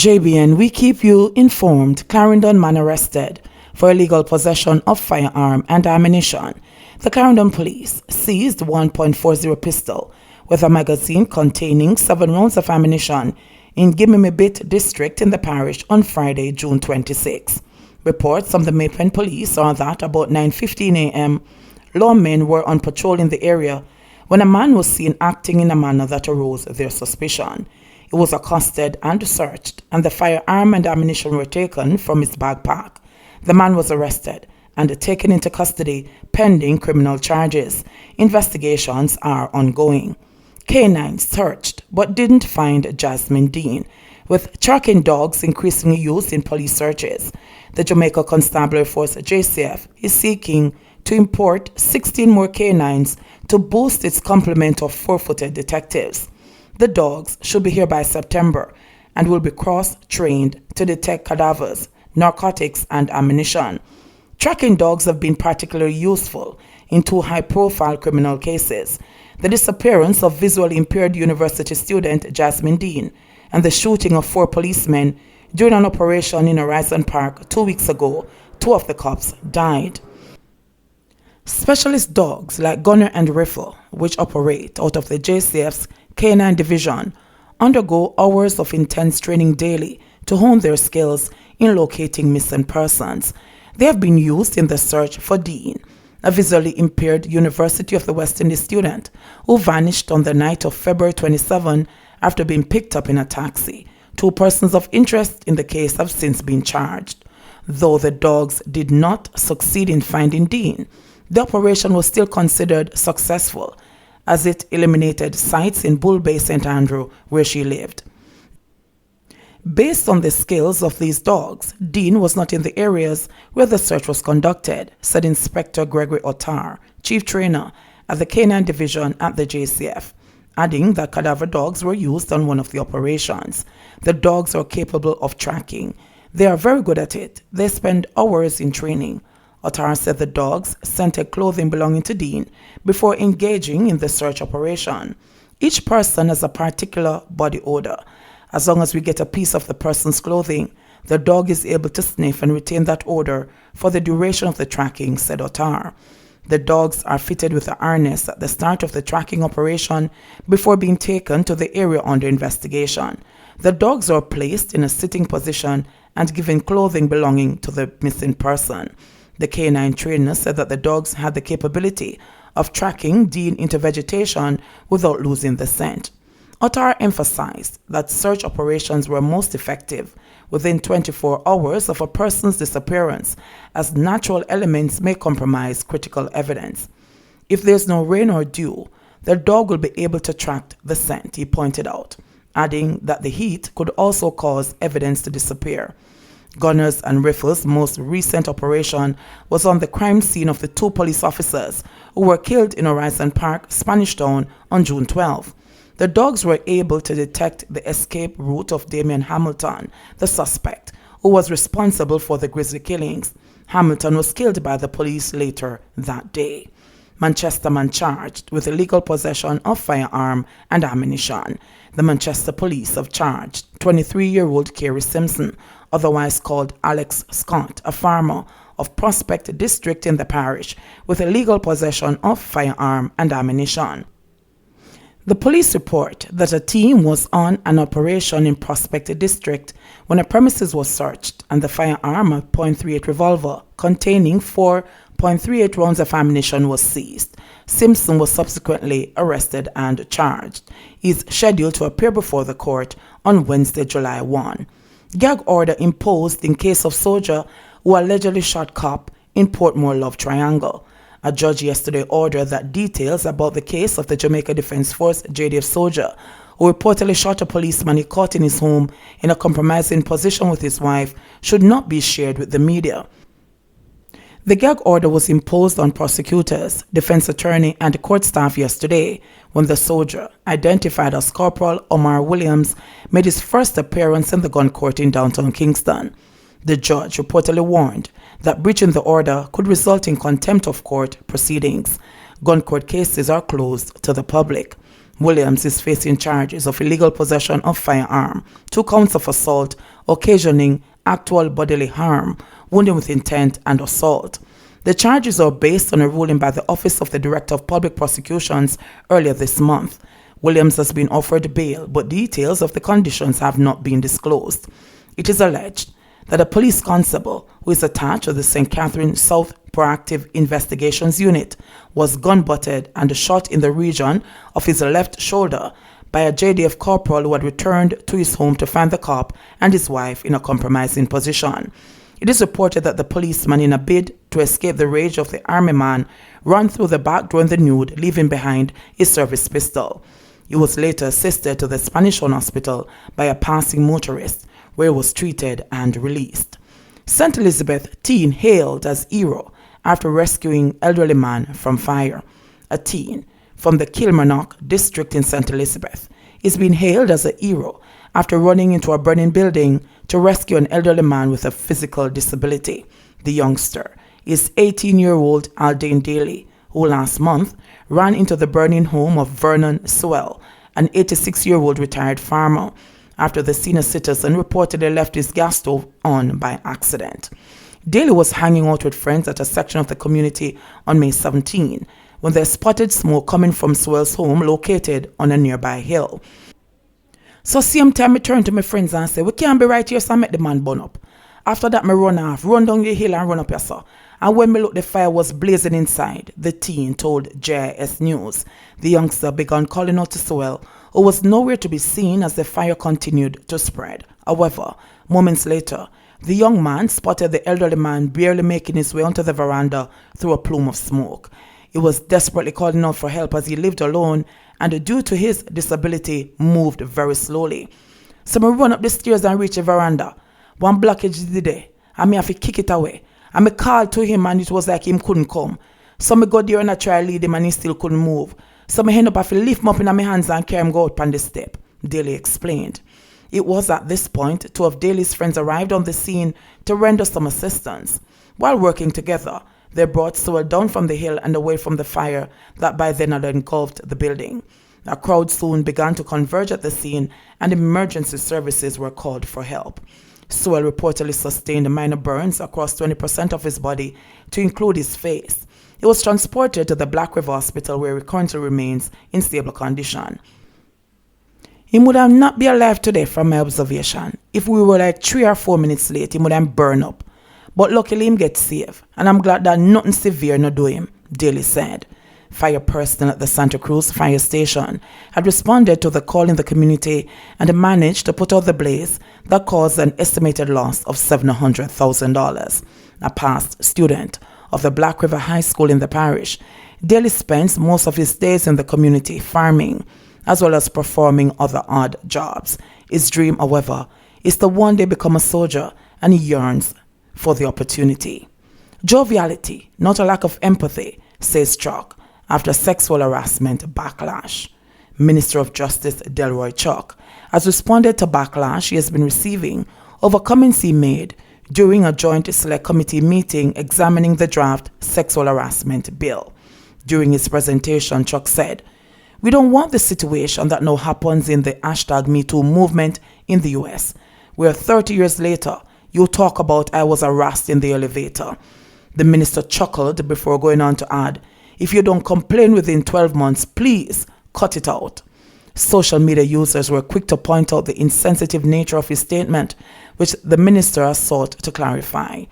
JBN, we keep you informed. Clarendon man arrested for illegal possession of firearm and ammunition. The Clarendon police seized 1.40 pistol with a magazine containing 7 rounds of ammunition in Gimimibit district in the parish on Friday, June 26. Reports from the Maypen police are that about 9:15 a.m., lawmen were on patrol in the area when a man was seen acting in a manner that aroused their suspicion. He was accosted and searched, and the firearm and ammunition were taken from his backpack. The man was arrested and taken into custody pending criminal charges. Investigations are ongoing. Canines searched but didn't find Jasmine Dean, with tracking dogs increasingly used in police searches. The Jamaica Constabulary Force JCF is seeking to import 16 more canines to boost its complement of 4-footed detectives. The dogs should be here by September and will be cross-trained to detect cadavers, narcotics, and ammunition. Tracking dogs have been particularly useful in 2 high-profile criminal cases: the disappearance of visually impaired university student Jasmine Dean and the shooting of 4 policemen during an operation in Horizon Park 2 weeks ago. 2 of the cops died. Specialist dogs like Gunner and Riffle, which operate out of the JCF's K9 division, undergo hours of intense training daily to hone their skills in locating missing persons. They have been used in the search for Dean, a visually impaired University of the West Indies student who vanished on the night of February 27 after being picked up in a taxi. 2 persons of interest in the case have since been charged. Though the dogs did not succeed in finding Dean, the operation was still considered successful as it eliminated sites in Bull Bay, St. Andrew, where she lived. Based on the skills of these dogs, Dean was not in the areas where the search was conducted, said Inspector Gregory Ottar, Chief Trainer at the K9 Division at the JCF, adding that cadaver dogs were used on one of the operations. The dogs are capable of tracking. They are very good at it. They spend hours in training. Ottar said the dogs scented clothing belonging to Dean before engaging in the search operation. Each person has a particular body odor. As long as we get a piece of the person's clothing, the dog is able to sniff and retain that odor for the duration of the tracking, said Ottar. The dogs are fitted with a harness at the start of the tracking operation before being taken to the area under investigation. The dogs are placed in a sitting position and given clothing belonging to the missing person. The K9 trainer said that the dogs had the capability of tracking Dean into vegetation without losing the scent. Ottar emphasized that search operations were most effective within 24 hours of a person's disappearance, as natural elements may compromise critical evidence. If there's no rain or dew, the dog will be able to track the scent, he pointed out, adding that the heat could also cause evidence to disappear. Gunners and Riffles' most recent operation was on the crime scene of the 2 police officers who were killed in Horizon Park, Spanish Town on June 12. The dogs were able to detect the escape route of Damian Hamilton, the suspect, who was responsible for the grisly killings. Hamilton was killed by the police later that day. Manchester man charged with illegal possession of firearm and ammunition. The Manchester police have charged 23-year-old Kerry Simpson, otherwise called Alex Scott, a farmer of Prospect District in the parish, with illegal possession of firearm and ammunition. The police report that a team was on an operation in Prospect District when a premises was searched and the firearm, a .38 revolver containing 4.38 rounds of ammunition, was seized. Simpson was subsequently arrested and charged. He is scheduled to appear before the court on Wednesday, July 1. Gag order imposed in case of soldier who allegedly shot cop in Portmore Love Triangle. A judge yesterday ordered that details about the case of the Jamaica Defence Force JDF soldier who reportedly shot a policeman he caught in his home in a compromising position with his wife should not be shared with the media. The gag order was imposed on prosecutors, defense attorney, and court staff yesterday when the soldier, identified as Corporal Omar Williams, made his first appearance in the gun court in downtown Kingston. The judge reportedly warned that breaching the order could result in contempt of court proceedings. Gun court cases are closed to the public. Williams is facing charges of illegal possession of firearm, 2 counts of assault, occasioning actual bodily harm, wounding with intent, and assault. The charges are based on a ruling by the Office of the Director of Public Prosecutions earlier this month. Williams has been offered bail, but details of the conditions have not been disclosed. It is alleged that a police constable who is attached to the St. Catherine South Proactive Investigations Unit was gun-butted and shot in the region of his left shoulder by a JDF corporal who had returned to his home to find the cop and his wife in a compromising position. It is reported that the policeman, in a bid to escape the rage of the army man, ran through the back door in the nude, leaving behind his service pistol. He was later assisted to the Spanish Town Hospital by a passing motorist, where he was treated and released. St. Elizabeth teen hailed as hero after rescuing elderly man from fire. A teen from the Kilmarnock district in St. Elizabeth is being hailed as a hero after running into a burning building to rescue an elderly man with a physical disability. The youngster is 18-year-old Aldain Daley, who last month ran into the burning home of Vernon Sewell, an 86-year-old retired farmer, after the senior citizen reportedly left his gas stove on by accident. Daley was hanging out with friends at a section of the community on May 17 when they spotted smoke coming from Sewell's home located on a nearby hill. So same time I turned to my friends and said, we can't be right here, so I make the man burn up. After that, I run off, run down the hill and run up here, sir. And when me look, the fire was blazing inside, the teen told JIS News. The youngster began calling out to Sewell, who was nowhere to be seen as the fire continued to spread. However, moments later, the young man spotted the elderly man barely making his way onto the veranda through a plume of smoke. He was desperately calling out for help as he lived alone and, due to his disability, moved very slowly. So I run up the stairs and reach the veranda. One blockage is there, and me have to kick it away. And I called to him and it was like him couldn't come. So I go there and I try to lead him and he still couldn't move. So I end up having to lift him up in my hands and carry him go out on the step, Daley explained. It was at this point 2 of Daley's friends arrived on the scene to render some assistance. While working together, they brought Sewell down from the hill and away from the fire that by then had engulfed the building. A crowd soon began to converge at the scene and emergency services were called for help. Sewell reportedly sustained minor burns across 20% of his body, to include his face. He was transported to the Black River Hospital, where he currently remains in stable condition. He would have not be alive today from my observation. If we were like 3 or 4 minutes late, he would have burned up. But luckily him get safe, and I'm glad that nothing severe no do him, Daley said. Fire personnel at the Santa Cruz fire station had responded to the call in the community and managed to put out the blaze that caused an estimated loss of $700,000. A past student of the Black River High School in the parish, Daley spends most of his days in the community farming, as well as performing other odd jobs. His dream, however, is to one day become a soldier, and he yearns for the opportunity. Joviality, not a lack of empathy, says Chuck, after sexual harassment backlash. Minister of Justice Delroy Chuck has responded to backlash he has been receiving over comments he made during a joint select committee meeting examining the draft sexual harassment bill. During his presentation, Chuck said, "We don't want the situation that now happens in the #MeToo movement in the US, where 30 years later, you talk about I was harassed in the elevator." The minister chuckled before going on to add, "If you don't complain within 12 months, please cut it out." Social media users were quick to point out the insensitive nature of his statement, which the minister has sought to clarify.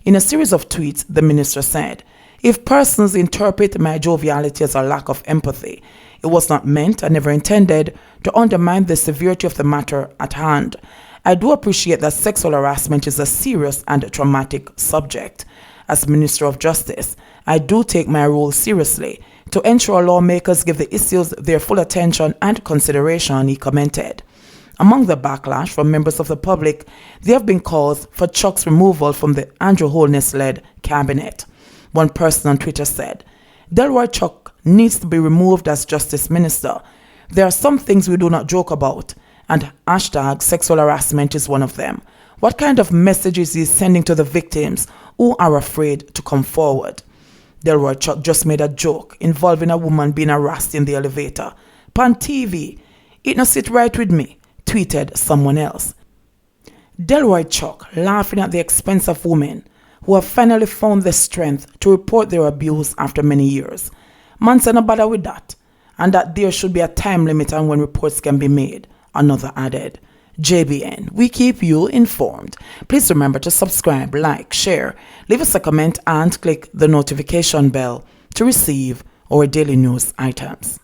In a series of tweets, the minister said, "If persons interpret my joviality as a lack of empathy, it was not meant and never intended to undermine the severity of the matter at hand. I do appreciate that sexual harassment is a serious and traumatic subject. As Minister of Justice, I do take my role seriously to ensure lawmakers give the issues their full attention and consideration," he commented. Among the backlash from members of the public, there have been calls for Chuck's removal from the Andrew Holness-led cabinet. One person on Twitter said, "Delroy Chuck needs to be removed as Justice Minister. There are some things we do not joke about, and #sexual harassment is one of them. What kind of messages is he sending to the victims who are afraid to come forward?" Delroy Chuck just made a joke involving a woman being harassed in the elevator, Pon TV, it no sit right with me, tweeted someone else. Delroy Chuck laughing at the expense of women who have finally found the strength to report their abuse after many years. Man said no bother with that, and that there should be a time limit on when reports can be made, another added. JBN, we keep you informed. Please remember to subscribe, like, share, leave us a comment and click the notification bell to receive our daily news items.